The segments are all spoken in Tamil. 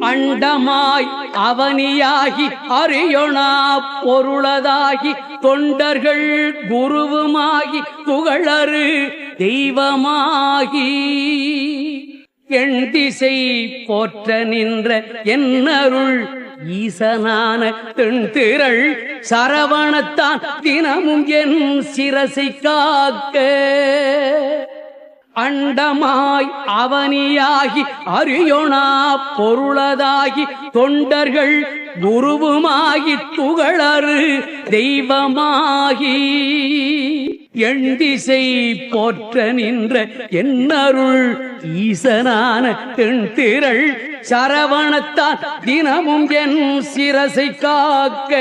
அண்டமாய் அவனியாகி அறியொணா பொருளதாகி தொண்டர்கள் குருவுமாகி புகழரு தெய்வமாகி எண் திசை போற்ற நின்ற என்னருள் ஈசனான தென்திரள் சரவணத்தான் தினமும் என் சிரசை காக்க அண்டமாய் அவனியாகி அறியொணா பொருளதாகி தொண்டர்கள் குருவுமாகி துகளறு தெய்வமாகி எண் திசை போற்ற நின்ற என்னருள் ஈசனான தென்திரள் சரவணத்தான் தினமும் என் சிரசை காக்க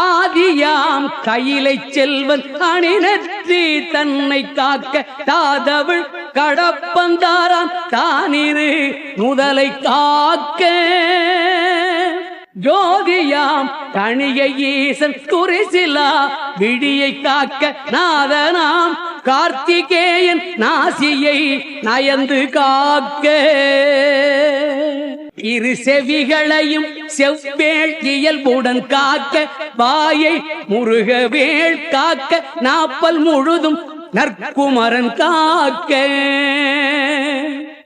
ஆதியாம் கையிலை செல்வன் அணிநற்றி தன்னை காக்க தாதவள் கடப்பந்தாராம் தானிரு முதலை காக்க ஜோதியாம் தனிய ஈசன் குறிசிலா விழியை காக்க நாதனாம் கார்த்திகேயன் நாசியை நயந்து காக்க இரு செவிகளையும் செவ்வேள் இயல்புடன் காக்க வாயை முருகவேள் காக்க நாப்பல் முழுதும் நற்குமரன் காக்க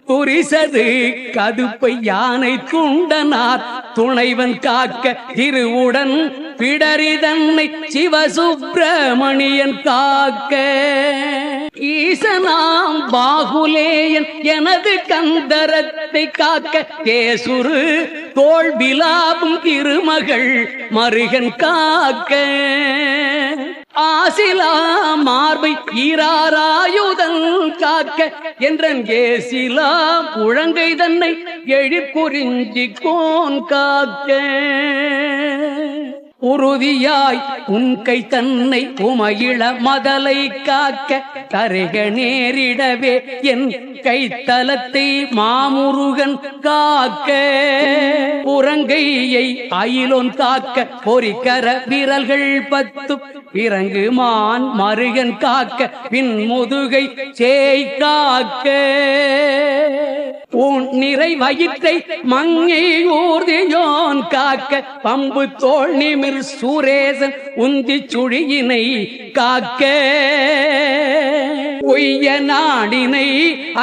புரிசது கதுப்பை யானை துண்டனார் துணைவன் காக்க திருவுடன் பிடரிதன்னை சிவசுப்பிரமணியன் காக்க ஈசனாம் பாகுலேயன் எனது கந்தரத்தை காக்க தேசுரு தோள் விலாவும் திருமகள் மருகன் காக்க ஆசிலா மார்பை ஈராராயுதன் காக்க என்றன் கேசிலா புழங்கை தன்னை எழிற்குறிஞ்சி கோன் காக்க உறுதியாய் உன் கை தன்னை உமையிள மதலை காக்க கரைக நேரிடவே என் கைத்தலத்தை மாமுருகன் காக்க புறங்கையை அயிலோன் காக்க பொறிக்கர விரல்கள் 10 இறங்கு மான் மருகன் காக்க பின் முதுகை சேய் காக்க உன் நிறை வயிற்றை மங்கை ஊர்தியோன் காக்க பம்பு தோள் நிமிர் சூரேசன் உந்தி சுழியினை காக்க பொய்ய நாடினை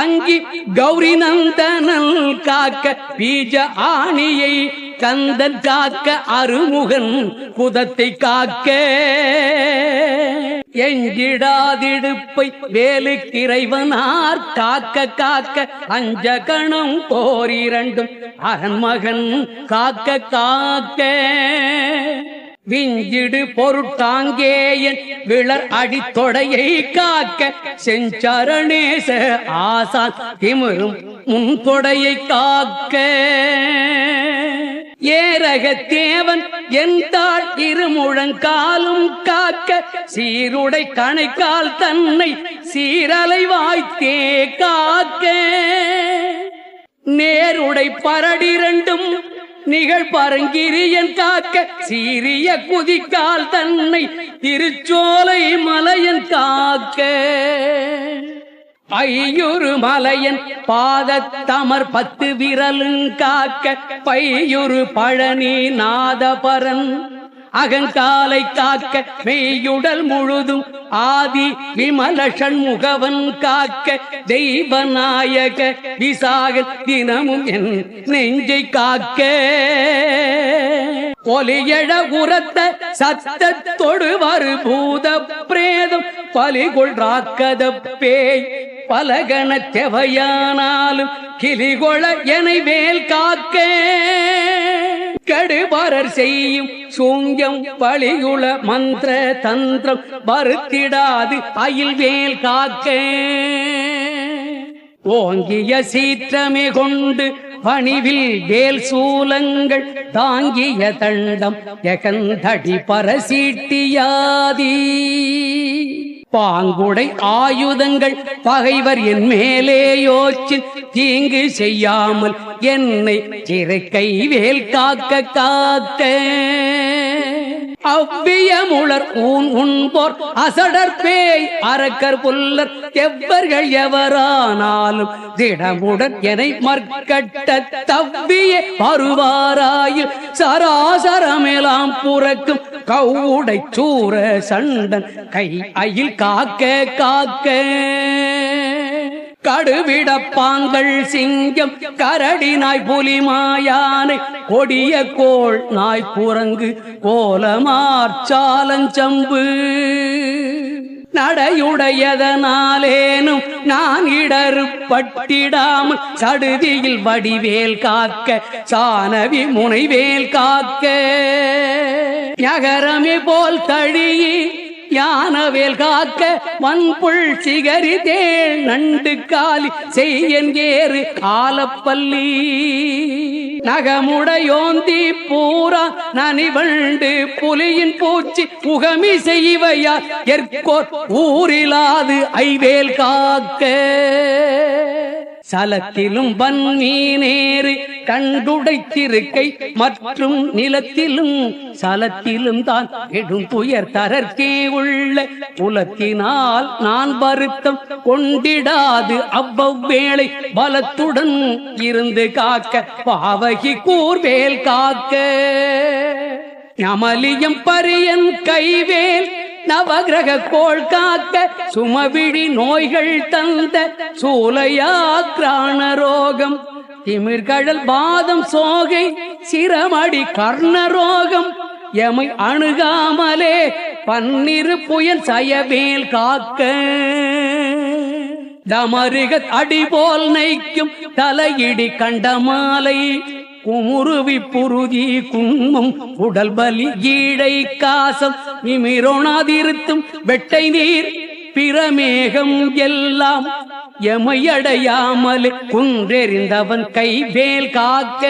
அங்கி கௌரி நந்தனல் காக்க பீஜ ஆணியை கந்தன் காக்க அருமுகன் குதத்தை காக்க எஞ்சிடாதிடுப்பை வேலுக்கிறைவனார் காக்க காக்க அஞ்சகணம் போரிரண்டும் அரண்மகன் காக்க காக்க விஞ்சிடு பொருட்டாங்கேயன் விளர் அடித்தொடையை காக்க செஞ்சரணேச ஆசான் திமிரும் முன்தொடையை காக்க ஏரக தேவன் என் தாள் இருமுழங்காலும் காக்க சீருடை கணைக்கால் தன்னை சீரலை வாய்த்தே காக்க நேருடை பரடிரண்டும் நிகழ் பரங்கிரியன் காக்க சீரிய குதிக்கால் தன்னை திருச்சோலை மலையன் காக்க ஐயுறு மலையன் பாதத்தமர் 10 விரலும் காக்க பையுறு பழனி நாதபரன் அகங்காலை காக்க மெய்யுடல் முழுதும் ஆதி விமல சண்முகவன் காக்க தெய்வநாயக விசாக தினமும் என் நெஞ்சை காக்க ஒலியழ உரத்த சத்தத்தொடு வரு பூத பிரேதம் பலிகொள் ராக்கத பேய் பலகன தெவையானாலும் கிளிகொள எனை வேல் காக்க கடுபரர் செய்யும் சூங்கம் பலியுள மந்திர தந்திரம் வருத்திடாது அயில் வேல் காக்க ஓங்கிய சீற்றமே கொண்டு பணிவில் வேல் சூலங்கள் தாங்கிய தண்டம் எகந்தடி பரசீட்டியாதி பாங்குடை ஆயுதங்கள் பகைவர் என் மேலே யோச்சு தீங்கு செய்யாமல் என்னை சிறைக்கை வேல் காக்க காக்க அவ்வியமுளர் ஊன் உண்போர் அசடர் பேய் அரக்கர் புல்லர் எவ்வர்கள் எவரானாலும் திடமுடன் எனை மற்கட்ட தவ்விய வருவாராயில் சராசரமெலாம் புறக்கும் கவுடை சூர சண்டன் கை அயில் காக்க காக்க கடுவிடப்பாங்கள் சிங்கம் கரடி நாய் புலி மாயானை கொடிய கோள் நாய் குரங்கு கோலமார்ச்சாலஞ்சம்பு நடையுடையதனாலேனும் நான் இடறு பட்டிடாமல் சடுதியில் வடிவேல் காக்க சானவி முனைவேல் காக்க நகரமே போல் தழியே யானவேல் காக்க வன்புள் சிகரி தேள் நண்டு காலி செய்யன் ஏறு ஆலப்பள்ளி நகமுடையோந்தி பூரா நனிவண்டு புலியின் பூச்சி புகமி செய்வையார் எற்கோர் ஊரிலாது ஐவேல் காக்க சலத்திலும் வன்மீனேறு கண்டுடைத்திருக்கை மற்றும் நிலத்திலும் சலத்திலும் தான் கெடும் துயர் தரற்கே உள்ள புலத்தினால் நான் வருத்தம் கொண்டிடாது அவ்வவேளை பலத்துடன் இருந்து காக்க பாவகி கூர்வேல் காக்க நமலியம் பரியன் கைவேல் நவகிரக கோள் காக்க சுமவிழி நோய்கள் தந்த சூலையாக்ராண ரோகம் திமிர்கடல் பாதம் சோகை சிரமடி கர்ணரோகம் எமை அணுகாமலே பன்னிரு புயல் சயவேல் காக்க தமருகத் அடிபோல் நைக்கும் தலையிடி கண்டமாலை குமுருவி புருதி குன்மம் உடல் பலி ஈழை காசம் நிமிரோணாதிருத்தும் வெட்டை நீர் பிரமேகம் எல்லாம் எமையடையாமல் குன்றெறிந்தவன் கைவேல் காக்க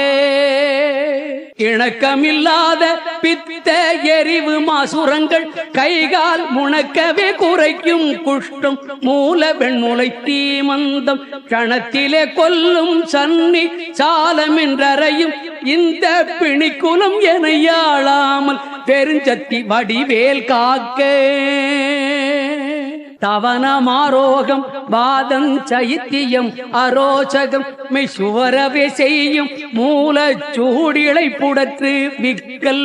இணக்கமில்லாத பித்த எரிவு மாசுரங்கள் கைகால் முணக்கவே குறைக்கும் குஷ்டம் மூல வெண்முளை தீமந்தம் கணத்திலே கொல்லும் சன்னி சாலமென்றறையும் இந்த பிணிக்குலம் எனையாளாமல் பெருஞ்சத்தி வடிவேல் காக்க தவனமாரோகம் வாதம் சைத்தியம் அரோச்சகம் மெய்சுவரவே செய்யும் மூல சூடிளை புடற்று விக்கல்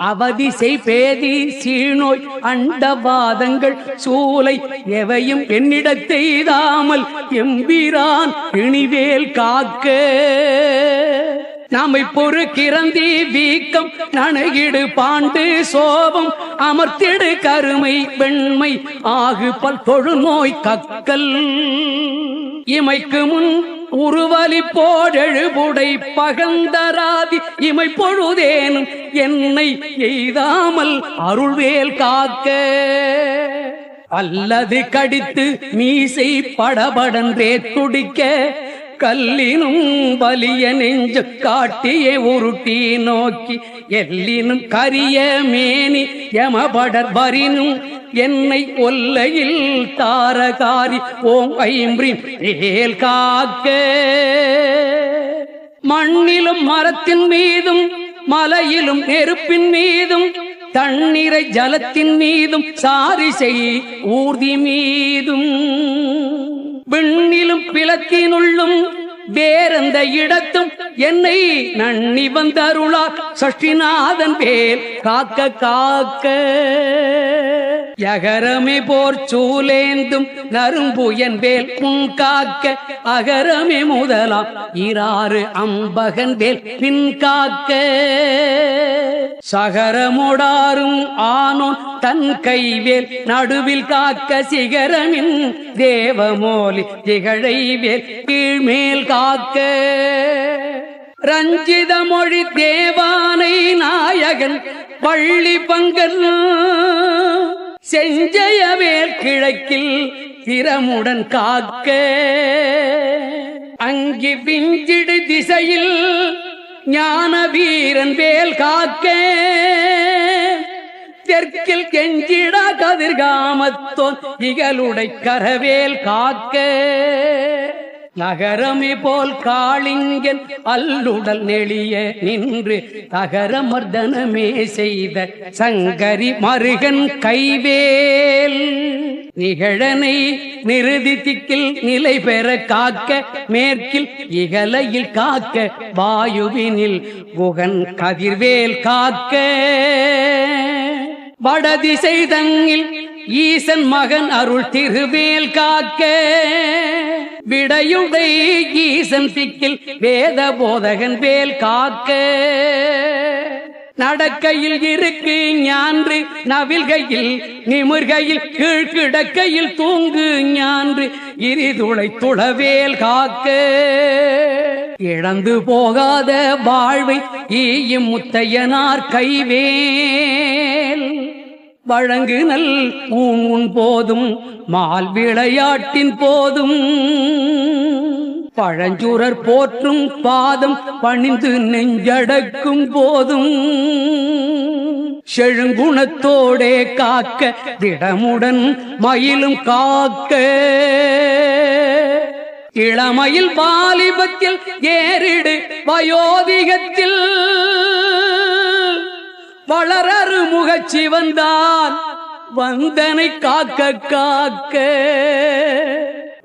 அவதிசை பேதி சீநோய் அண்டவாதங்கள் சூலை எவையும் என்னிடத்தெய்தாமல் எம்பிரான் இணிவேல் காக்க நாமை பொறு கிறந்தி வீக்கம் நனகிடு பாண்டு சோபம் அமர்த்திடு கருமை வெண்மை ஆகு பல் தொழு நோய் கக்கல் இமைக்கு முன் உருவலி போடெழுபுடை பகந்தராதி இமை பொழுதேனும் என்னை எய்தாமல் அருள்வேல் காக்க அல்லது கடித்து மீசை படபடன்றே துடிக்க கல்லினும் வலிய நெஞ்சு காட்டியே உருட்டி நோக்கி எல்லினும் கரிய மேனி யமபடர் வரினும் என்னை ஒல்லையில் தாரகாரி ஓம் ஐம்ரின் வேல் காக்க மண்ணிலும் மரத்தின் மீதும் மலையிலும் நெருப்பின் மீதும் தண்ணீரை ஜலத்தின் மீதும் சாரிசை ஊர்தி மீதும் விண்ணிலும் பிளத்தினுள்ளும் வேறெந்த இடத்தும் என்னை நன்னி வந்தருளார் சஷ்டிநாதன் வேல் காக்க காக்க யகரமே போர் சூலேந்தும் நரும்புயன் வேல் முன் காக்க அகரமே முதலாம் இராறு அம்பகன் வேல் பின் காக்க சகரமுடாரும் ஆனோன் தன் கைவேல் நடுவில் காக்க சிகரமின் தேவமோலி திகழை வேல் கீழ்மேல் காக்க ரஞ்சித மொழி தேவானை நாயகன் பள்ளி பங்கல் செஞ்சயவேல் கிழக்கில் திறமுடன் காக்க அங்கி விஞ்சிடு திசையில் ஞான வீரன் வேல் காக்க தெற்கில் கெஞ்சிடா கதிர்காமத்தோன் இகலுடை கரவேல் காக்க நகரமே போல் காளிங்கன் அல்லுடல் நெளிய நின்று தகர மர்தனமே செய்த சங்கரி மருகன் கைவேல் நிகழனை நிறுதி திக்கில் நிலை பெற காக்க மேற்கில் இகலையில் காக்க வாயுவினில் குகன் கதிர்வேல் காக்க வடதிசை தங்கில் ஈசன் மகன் அருள் திருவேல் காக்க விடையுடை ஈசன் திக்கில் வேத போதகன் வேல் காக்க நடக்கையில் இருக்கு ஞான்று நவில்கையில் நிமிர்கையில் கீழ்கிடக்கையில் தூங்கு ஞான்று இரிதுளை துளவேல் காக்க இழந்து போகாத வாழ்வை ஈயும் முத்தையனார் கைவேல் வழங்கு நல் ஊன் போதும் மால் விளையாட்டின் போதும் பழஞ்சுரர் போற்றும் பாதம் பணிந்து நெஞ்சடக்கும் போதும் செழுங்குணத்தோடே காக்க திடமுடன் மயிலும் காக்க இளமையில் வாலிபத்தில் ஏறிடு வயோதிகத்தில் வளரறு முகச்சி வந்தான் வந்தனை காக்க காக்க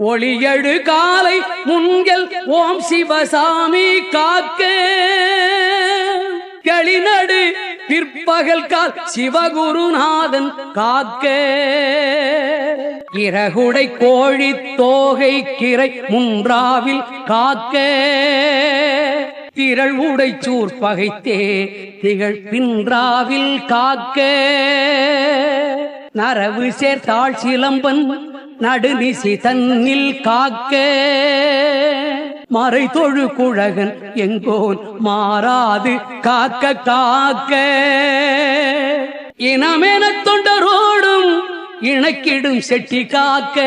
ஒளியடு காலை முன்கள் ஓம் சிவசாமி காக்க களிநடு பிற்பகல் கால் சிவகுருநாதன் காக்க இறகுடை கோழி தோகை கிரை முன்றாவில் காக்க திரள் உடை சூர் பகைத்தே திகழ் பின்றாவில் காக்க நரவு சேர்த்தாள் சிலம்பன் நடுநிசி தன்னில் காக்க மறை தொழு குழகன் எங்கோன் மாறாது காக்க காக்க இனமென தொண்டரோடும் இணக்கிடும் செட்டி காக்க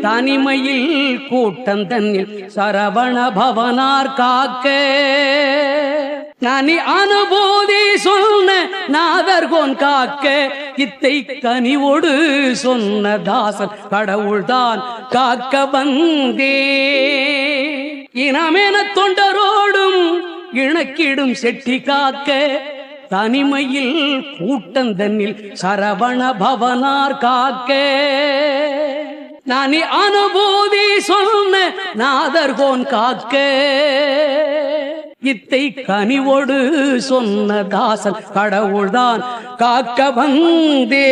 தனிமையில் கூட்டம் தன்னில் சரவண பவனார் காக்க நனி அனுபூதி சொன்ன நாதர்கோன் காக்க இத்தை கனிவோடு சொன்ன தாசன் கடவுள்தான் காக்க வந்தே இனமென தொண்டரோடும் இணக்கிடும் செட்டி காக்க தனிமையில் கூட்டந்தன்னில் சரவண பவனார் காக்க நானி அனுபூதி சொன்ன நாதர்கோன் காக்க இத்தை கனிவோடு சொன்ன தாசன் கடவுள்தான் காக்க வந்தே